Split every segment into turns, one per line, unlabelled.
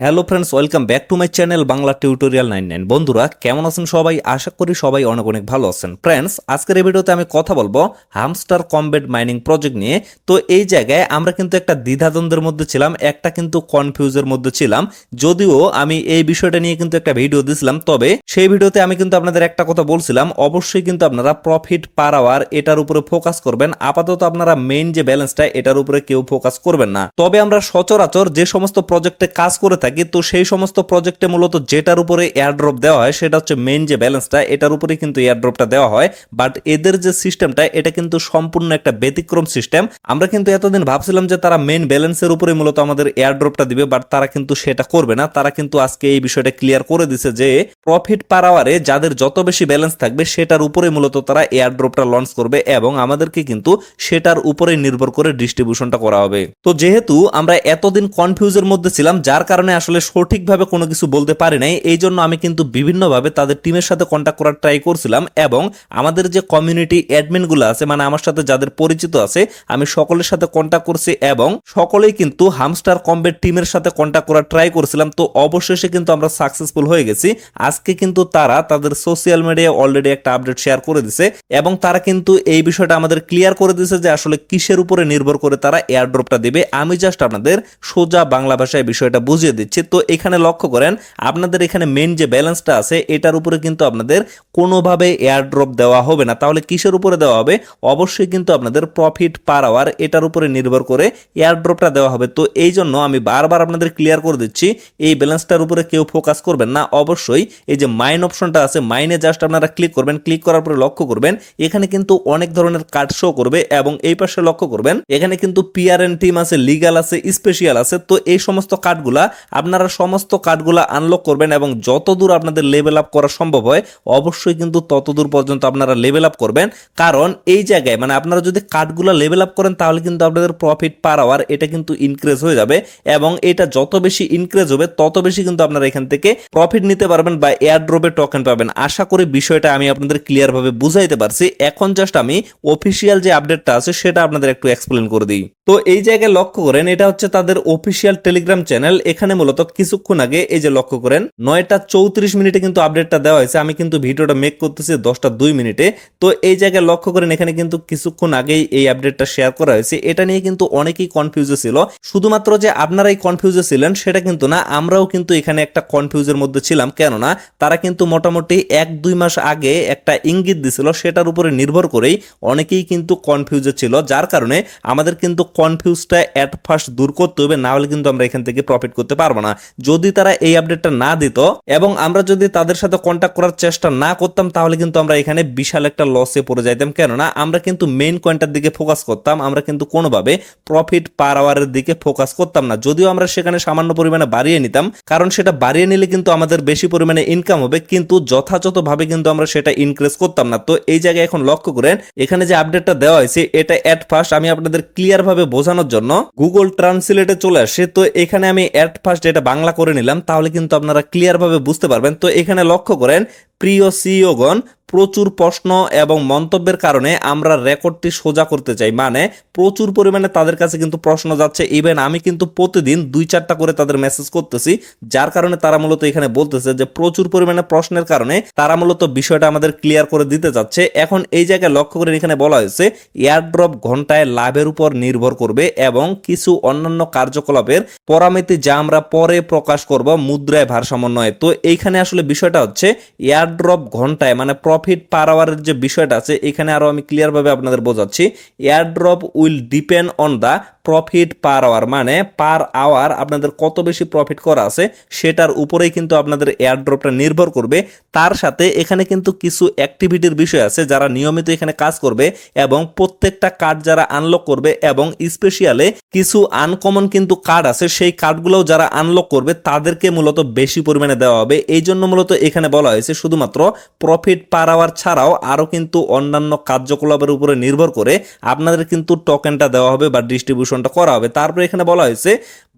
Hello friends, welcome back to my channel Bangla tutorial 99। বন্ধুরা কেমন আছেন সবাই? আশা করি সবাই অনেক অনেক ভালো আছেন। ফ্রেন্ডস, আজকের এই ভিডিওতে আমি কথা বলবো হামস্টার কমব্যাট মাইনিং প্রজেক্ট নিয়ে। তো এই জায়গায় আমরা কিন্তু একটা দ্বিধাদ্বন্দ্বের মধ্যে ছিলাম, একটা কিন্তু কনফিউজের মধ্যে ছিলাম। যদিও আমি এই বিষয়টা নিয়ে কিন্তু একটা ভিডিও দিয়েছিলাম, তবে সেই ভিডিওতে আমি কিন্তু আপনাদের একটা কথা বলছিলাম, অবশ্যই কিন্তু আপনারা প্রফিট পার আওয়ার এটার উপরে ফোকাস করবেন। আপাতত আপনারা মেইন যে ব্যালেন্সটা এটার উপরে কেউ ফোকাস করবেন না। তবে আমরা সচরাচর যে সমস্ত প্রজেক্টে কাজ করে থাকি, তো সেই সমস্ত প্রজেক্টে মূলত যেটার উপরে এয়ারড্রপ দেওয়া হয় সেটা হচ্ছে মেইন যে ব্যালেন্সটা, এটার উপরে কিন্তু এয়ারড্রপটা দেওয়া হয়। বাট এদের যে সিস্টেমটা এটা কিন্তু সম্পূর্ণ একটা ব্যতিক্রম সিস্টেম। আমরা কিন্তু এতদিন ভাবছিলাম যে তারা মেইন ব্যালেন্সের উপরে মূলত আমাদের এয়ারড্রপটা দিবে, বাট তারা কিন্তু সেটা করবে না। তারা কিন্তু আজকে এই বিষয়টা ক্লিয়ার করে দিছে যে প্রফিট পার আওয়ারে যাদের যত বেশি ব্যালেন্স থাকবে সেটার উপরে মূলত তারা এয়ারড্রপটা লঞ্চ করবে এবং আমাদেরকে কিন্তু সেটার উপরে নির্ভর করে ডিস্ট্রিবিউশনটা করা হবে। তো যেহেতু আমরা এতদিন কনফিউজের মধ্যে ছিলাম, যার কারণে আসলে সঠিকভাবে কোনো কিছু বলতে পারি নাই, এই জন্য আমি কিন্তু বিভিন্নভাবে তাদের টিমের সাথে কন্ট্যাক্ট করার ট্রাই করছিলাম এবং আমাদের যে কমিউনিটি অ্যাডমিনগুলো আছে, মানে আমার সাথে যাদের পরিচিত আছে, আমি সকলের সাথে কন্ট্যাক্ট করছি এবং সকলেই কিন্তু হামস্টার কমব্যাট টিমের সাথে কন্ট্যাক্ট করার ট্রাই করছিলাম। তো অবশেষে কিন্তু আমরা সাকসেসফুল হয়ে গেছি। আজকে কিন্তু তারা তাদের সোশ্যাল মিডিয়ায় অলরেডি একটা আপডেট শেয়ার করে দিছে এবং তারা কিন্তু এই বিষয়টা আমাদের ক্লিয়ার করে দিছে যে আসলে কিসের উপরে নির্ভর করে তারা এয়ারড্রপটা দিবে। আমি জাস্ট আপনাদের সোজা বাংলা ভাষায় বিষয়টা বুঝিয়ে দিচ্ছি। তো এখানে লক্ষ্য করেন, আপনাদের এখানে মেইন যে ব্যালেন্সটা আছে এটার উপরে কিন্তু আপনাদের কোনোভাবে এয়ারড্রপ দেওয়া হবে না। তাহলে কিসের উপরে দেওয়া হবে? অবশ্যই কিন্তু আপনাদের প্রফিট পার আওয়ার এটার উপরে নির্ভর করে এয়ারড্রপটা দেওয়া হবে। তো এই জন্য আমি বারবার আপনাদের ক্লিয়ার করে দিচ্ছি, এই ব্যালেন্সটার উপরে কেউ ফোকাস করবেন না। অবশ্যই এই যে মাইন অপশনটা আছে, মাইনে জাস্ট আপনারা ক্লিক করবেন। ক্লিক করার পরে লক্ষ্য করবেন এখানে কিন্তু অনেক ধরনের কার্ড শো করবে এবং এই পাশে লক্ষ্য করবেন এখানে কিন্তু পিআরএন টিম আছে, লিগাল আছে, স্পেশাল আছে। তো এই সমস্ত কার্ডগুলা আপনারা সমস্ত কার্ডগুলা আনলক করবেন এবং যতদূর আপনাদের লেভেল আপ করা সম্ভব হয় অবশ্যই কিন্তু ততদূর পর্যন্ত আপনারা লেভেল আপ করবেন। কারণ এই জায়গায় মানে আপনারা যদি কার্ডগুলা লেভেল আপ করেন তাহলে কিন্তু আপনাদের প্রফিট পার আওয়ার এটা কিন্তু ইনক্রিজ হয়ে যাবে এবং এটা যত বেশি ইনক্রিজ হবে তত বেশি কিন্তু আপনারা এখান থেকে প্রফিট নিতে পারবেন বা এয়ারড্রপে টোকেন পাবেন। আশা করি বিষয়টা আমি আপনাদের ক্লিয়ার ভাবে বুঝাইতে পারছি। এখন জাস্ট আমি অফিসিয়াল যে আপডেটটা আছে সেটা আপনাদের একটু এক্সপ্লেন করে দিই। তো এই জায়গায় লক্ষ্য করেন এটা হচ্ছে তাদের অফিসিয়াল টেলিগ্রাম চ্যানেল। এখানে মূলত কিছুক্ষণ আগে এই যে লক্ষ্য করেন 9টা 34 মিনিটে কিন্তু আপডেটটা দেওয়া হয়েছে। আমি কিন্তু ভিডিওটা মেক করতেছি 10টা 2 মিনিটে। তো এই জায়গায় লক্ষ্য করেন এখানে কিন্তু কিছুক্ষণ আগেই এই আপডেটটা শেয়ার করা হয়েছে। এটা নিয়ে কিন্তু অনেকেই কনফিউজে ছিল। শুধুমাত্র যে আপনারাই কনফিউজে ছিলেন সেটা কিন্তু না, আমরাও কিন্তু এখানে একটা কনফিউজের মধ্যে ছিলাম। কেননা তারা কিন্তু মোটামুটি 1-2 মাস আগে একটা ইঙ্গিত দিছিল, সেটার উপরে নির্ভর করেই অনেকেই কিন্তু কনফিউজে ছিল। যার কারণে আমাদের কিন্তু কনফিউজটা এট ফার্স্ট দূর করতে হবে, না হলে কিন্তু আমরা এখান থেকে প্রফিট করতে পারবো না। যদি তারা এই আপডেটটা না দিত এবং আমরা যদি তাদের সাথে কন্ট্যাক্ট করার চেষ্টা না করতাম তাহলে কিন্তু আমরা এখানে বিশাল একটা লসে পড়ে যাইতাম। কেননা আমরা কিন্তু মেইন কয়েনটার দিকে ফোকাস করতাম, আমরা কিন্তু কোনোভাবে প্রফিট পার আওয়ারের দিকে ফোকাস করতাম না। যদিও আমরা সেখানে সামান্য পরিমাণে বাড়িয়ে নিতাম, কারণ সেটা বাড়িয়ে নিলে কিন্তু আমাদের বেশি পরিমাণে ইনকাম হবে, কিন্তু যথাযথভাবে কিন্তু আমরা সেটা ইনক্রিজ করতাম না। তো এই জায়গায় এখন লক্ষ্য করেন এখানে যে আপডেটটা দেওয়া হয়েছে এটা এট ফার্স্ট আমি আপনাদের ক্লিয়ার ভাবে বোঝানোর জন্য গুগল ট্রান্সলেটে চলে আসে। তো এখানে আমি এট ফার্স্ট এটা বাংলা করে নিলাম, তাহলে কিন্তু আপনারা ক্লিয়ার ভাবে বুঝতে পারবেন। তো এখানে লক্ষ্য করেন, প্রিয় সিইওগণ, প্রচুর প্রশ্ন এবং মন্তব্যের কারণে আমরা রেকর্ডটি সোজা করতে চাই। মানে প্রচুর পরিমাণে তাদের কাছে কিন্তু প্রশ্ন যাচ্ছে। ইভেন আমি কিন্তু প্রতিদিন 2-4টা করে তাদের মেসেজ করতেছি, যার কারণে তারা মূলত এখানে বলতেছে যে প্রচুর পরিমাণে প্রশ্নের কারণে তারা মূলত বিষয়টা আমাদের ক্লিয়ার করে দিতে যাচ্ছে। এখন এই জায়গায় লক্ষ্য করে এখানে বলা হয়েছে এয়ারড্রপ ঘন্টায় লাভের উপর নির্ভর করবে এবং কিছু অন্যান্য কার্যকলাপের পরামিতি যা আমরা পরে প্রকাশ করব মুদ্রায় ভারসাম্য নয়। তো এইখানে আসলে বিষয়টা হচ্ছে এয়ারড্রপ ঘন্টায় মানে প্রফিট পার আওয়ারের যে বিষয়টা আছে এখানে আরো আমি ক্লিয়ার ভাবে আপনাদের বোঝাচ্ছি। Airdrop will depend on the profit per hour, মানে পার আওয়ার আপনাদের কত বেশি প্রফিট করা আছে সেটার উপরেই কিন্তু আপনাদের এয়ারড্রপটা নির্ভর করবে। তার সাথে এখানে কিন্তু কিছু অ্যাক্টিভিটির বিষয় আছে, যারা নিয়মিত এখানে কাজ করবে এবং প্রত্যেকটা কার্ড যারা আনলক করবে এবং স্পেশালে কিছু আনকমন কিন্তু কার্ড আছে, সেই কার্ডগুলোও যারা আনলক করবে তাদেরকে মূলত বেশি পরিমাণে দেওয়া হবে। এই জন্য মূলত এখানে বলা হয়েছে শুধুমাত্র প্রফিট পার আওয়ার ছাড়াও আরো কিন্তু অন্যান্য কার্যকলাপের উপরে নির্ভর করে আপনাদের কিন্তু টোকেনটা দেওয়া হবে বা ডিস্ট্রিবিউশনটা করা হবে। তারপরে এখানে বলা হয়েছে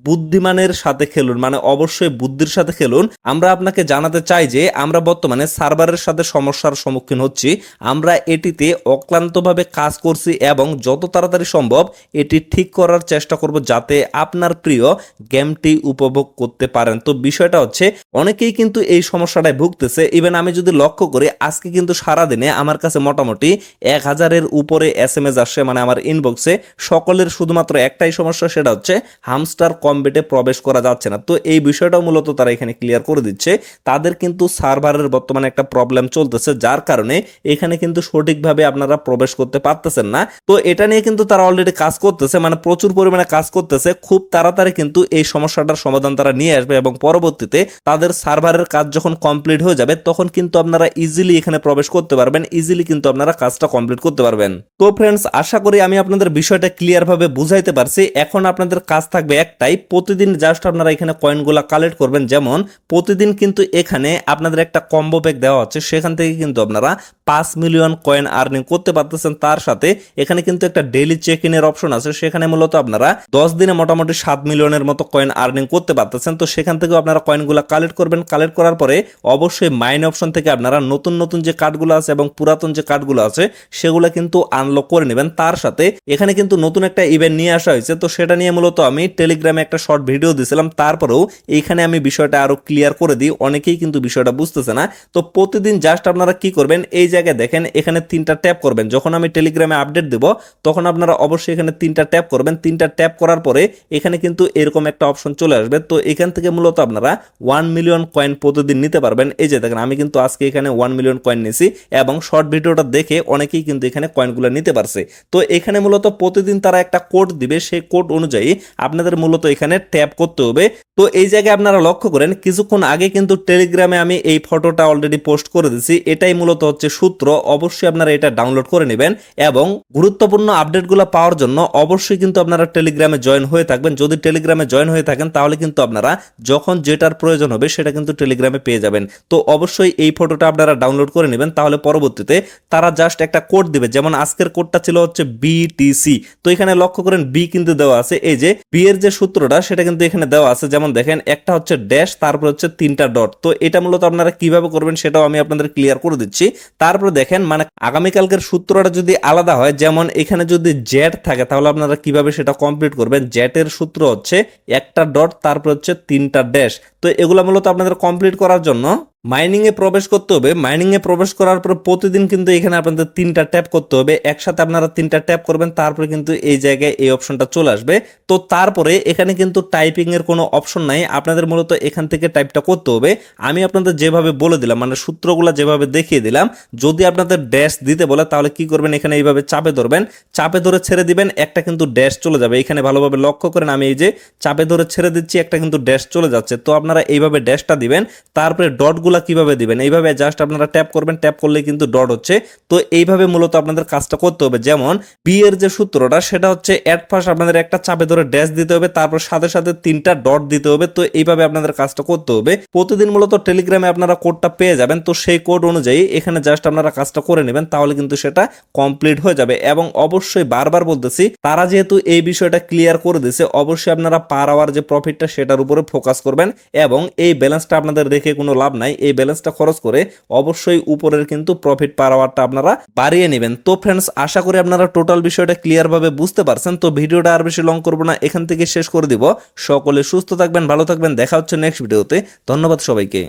বুদ্ধিমানের সাথে খেলুন, মানে অবশ্যই বুদ্ধির সাথে খেলুন। আমরা আপনাকে জানাতে চাই যে আমরা বর্তমানে সার্ভারের সাথে সমস্যার সম্মুখীন হচ্ছি। আমরা এটিতে অক্লান্তভাবে কাজ করছি এবং যত তাড়াতাড়ি সম্ভব এটি ঠিক করার চেষ্টা করব যাতে আপনার প্রিয় গেমটি উপভোগ করতে পারেন। তো বিষয়টা হচ্ছে অনেকেই কিন্তু এই সমস্যাটায় ভুগতেছে। ইভেন আমি যদি লক্ষ্য করি আজকে কিন্তু সারাদিনে আমার কাছে মোটামুটি 1000-এর উপরে SMS আসছে, মানে আমার ইনবক্সে। সকলের শুধুমাত্র একটাই সমস্যা, সেটা হচ্ছে হামস্টার কম্বেটে প্রবেশ করা যাচ্ছে না। তো এই বিষয়টাও মূলত তারা এখানে ক্লিয়ার করে দিচ্ছে। তাদের কিন্তু সার্ভারের বর্তমানে একটা প্রবলেম চলতেছে, যার কারণে এখানে কিন্তু সঠিকভাবে আপনারা প্রবেশ করতে পারতেছেন না। তো এটা নিয়ে কিন্তু তারা অলরেডি কাজ করতেছে, মানে প্রচুর পরিমাণে কাজ করতেছে। খুব তাড়াতাড়ি কিন্তু এই সমস্যাটার সমাধান তারা নিয়ে আসবে এবং পরবর্তীতে তাদের সার্ভারের কাজ যখন কমপ্লিট হয়ে যাবে তখন কিন্তু আপনারা ইজিলি এখানে প্রবেশ করতে পারবেন, ইজিলি কিন্তু আপনারা কাজটা কমপ্লিট করতে পারবেন। তো ফ্রেন্ডস, আশা করি আমি আপনাদের বিষয়টা ক্লিয়ার ভাবে বুঝাইতে পারছি। এখন আপনাদের কাজ থাকবে একটাই, প্রতিদিন জাস্ট আপনারা এখানে কয়েনগুলা কালেক্ট করবেন। যেমন প্রতিদিন কিন্তু এখানে আপনাদের একটা কম্বো প্যাক দেওয়া হচ্ছে, সেখান থেকে কিন্তু আপনারা 5 মিলিয়ন কয়েন আর্নিং করতে পারতেছেন। তার সাথে এখানে কিন্তু একটা ডেইলি চেক ইনের অপশন আছে, সেখানে মূলত আপনারা 10 দিনে মোটামুটি 7 মিলিয়নের মতো কয়েন আর্নিং করতে পারতেছেন। তো সেখান থেকেও আপনারা কয়েনগুলো কালেক্ট করবেন। কালেক্ট করার পরে অবশ্যই মাইন অপশন থেকে আপনারা নতুন নতুন যে কার্ডগুলো আছে এবং পুরাতন যে কার্ডগুলো আছে সেগুলো কিন্তু আনলক করে নেবেন। তার সাথে এখানে কিন্তু নতুন একটা ইভেন্ট নিয়ে আসা হয়েছে, তো সেটা নিয়ে মূলত আমি টেলিগ্রামে একটা শর্ট ভিডিও দিয়েছিলাম। তারপরেও এইখানে আমি বিষয়টা আরো ক্লিয়ার করে দিই, অনেকেই কিন্তু বিষয়টা বুঝতেছে না। তো প্রতিদিন জাস্ট আপনারা কি করবেন, এই জায়গায় দেখেন এখানে 3টা ট্যাপ করবেন। যখন আমি টেলিগ্রামে আপডেট দেব তখন আপনারা অবশ্যই এখানে 3টা ট্যাপ করবেন। 3টা ট্যাপ করার পরে এখানে কিন্তু এরকম একটা অপশন চলে আসবে। তো এখান থেকে মূলত আপনারা 1 মিলিয়ন কয়েন প্রতিদিন নিতে পারবেন। এই যে দেখেন আমি কিন্তু আজকে এখানে 1 মিলিয়ন কয়েন নিয়েছি এবং শর্ট ভিডিওটা দেখে অনেকেই কিন্তু এখানে কয়েনগুলো নিতে পারছে। তো এখানে মূলত প্রতিদিন তারা একটা কোড দিবে, সেই কোড অনুযায়ী আপনাদের মূলত এখানে ট্যাপ করতে হবে। তো এই জায়গায় আপনারা লক্ষ্য করেন কিছুক্ষণ আগে কিন্তু টেলিগ্রামে আমি এই ফটোটা অলরেডি পোস্ট করে দিয়েছি। এটাই মূলত হচ্ছে সূত্র। অবশ্যই আপনারা এটা ডাউনলোড করে নেবেন এবং গুরুত্বপূর্ণ আপডেটগুলো পাওয়ার জন্য অবশ্যই কিন্তু আপনারা টেলিগ্রামে জয়েন হয়ে থাকবেন। যদি টেলিগ্রামে জয়েন হয়ে থাকেন তাহলে কিন্তু আপনারা যখন যেটার প্রয়োজন হবে সেটা কিন্তু টেলিগ্রামে পেয়ে যাবেন। তো অবশ্যই এই ফটোটা আপনারা ডাউনলোড করে নেবেন, তাহলে পরবর্তীতে তারা জাস্ট একটা কোড দিবে। যেমন আজকের কোডটা ছিল হচ্ছে BTC। তো এখানে লক্ষ্য করেন বি কিন্তু দেওয়া আছে, এই যে বি এর যে সূত্রটা সেটা কিন্তু এখানে দেওয়া আছে। যেমন দেখেন একটা হচ্ছে ড্যাশ, তারপর হচ্ছে 3টা ডট। তো এটা মূলত আপনারা কিভাবে করবেন সেটাও আমি আপনাদের ক্লিয়ার করে দিচ্ছি। তারপর দেখেন মানে আগামীকালকের সূত্রটা যদি আলাদা হয়, যেমন এখানে যদি জেড থাকে তাহলে আপনারা কিভাবে সেটা কমপ্লিট করবেন। জেটের সূত্র হচ্ছে একটা ডট, তারপর হচ্ছে 3টা ড্যাশ। তো এগুলো মূলত আপনাদের কমপ্লিট করার জন্য মাইনিং এ প্রবেশ করতে হবে। মাইনিং এ প্রবেশ করার পর প্রতিদিন কিন্তু এখানে আপনাদের 3টা ট্যাপ করতে হবে। একসাথে আপনারা 3টা ট্যাপ করবেন, তারপরে কিন্তু এই জায়গায় এই অপশনটা চলে আসবে। তো তারপরে এখানে কিন্তু টাইপিং এর কোনো অপশন নাই, আপনাদের মূলত এখান থেকে টাইপটা করতে হবে। আমি আপনাদের যেভাবে বলে দিলাম, মানে সূত্রগুলো যেভাবে দেখিয়ে দিলাম, যদি আপনাদের ড্যাশ দিতে বলে তাহলে কি করবেন, এখানে এইভাবে চাপে ধরবেন, চাপে ধরে ছেড়ে দিবেন, একটা কিন্তু ড্যাশ চলে যাবে। এখানে ভালোভাবে লক্ষ্য করেন, আমি এই যে চাপে ধরে ছেড়ে দিচ্ছি, একটা কিন্তু ড্যাশ চলে যাচ্ছে। তো আপনারা এইভাবে ড্যাশটা দিবেন। তারপরে ডটগুলো কিভাবে দিবেন, এইভাবে জাস্ট আপনারা ট্যাপ করবেন, ট্যাপ করলে কিন্তু ডট হচ্ছে। তো এইভাবে মূলত আপনাদের কাজটা করতে হবে। যেমন বি এর যে সূত্রটা সেটা হচ্ছে এট ফার্স্ট আপনাদের একটা চাপে ধরে ড্যাশ দিতে হবে, তারপর সাথে সাথে 3টা ডট দিতে হবে। তো এইভাবে আপনাদের কাজটা করতে হবে। প্রতিদিন মূলত টেলিগ্রামে আপনারা কোডটা পেয়ে যাবেন। তো সেই কোড অনুযায়ী এখানে জাস্ট আপনারা কাজটা করে নেবেন, তাহলে কিন্তু সেটা কমপ্লিট হয়ে যাবে। এবং অবশ্যই বারবার বলতেছি, তারা যেহেতু এই বিষয়টা ক্লিয়ার করে দিয়েছে, অবশ্যই আপনারা পার আওয়ার যে প্রফিটটা সেটার উপরে ফোকাস করবেন এবং এই ব্যালেন্সটা আপনাদের রেখে কোনো লাভ নাই। এই ব্যালেন্সটা খরচ করে অবশ্যই উপরের কিন্তু প্রফিট পার আওয়ারটা আপনারা বাড়িয়ে নেবেন। তো ফ্রেন্ডস, আশা করি আপনারা টোটাল বিষয়টা ক্লিয়ার ভাবে বুঝতে পারছেন। তো ভিডিওটা আর বেশি লং করবো না, এখান থেকে শেষ করে দিব। সকলে সুস্থ থাকবেন, ভালো থাকবেন, দেখা হচ্ছে নেক্সট ভিডিওতে। ধন্যবাদ সবাইকে।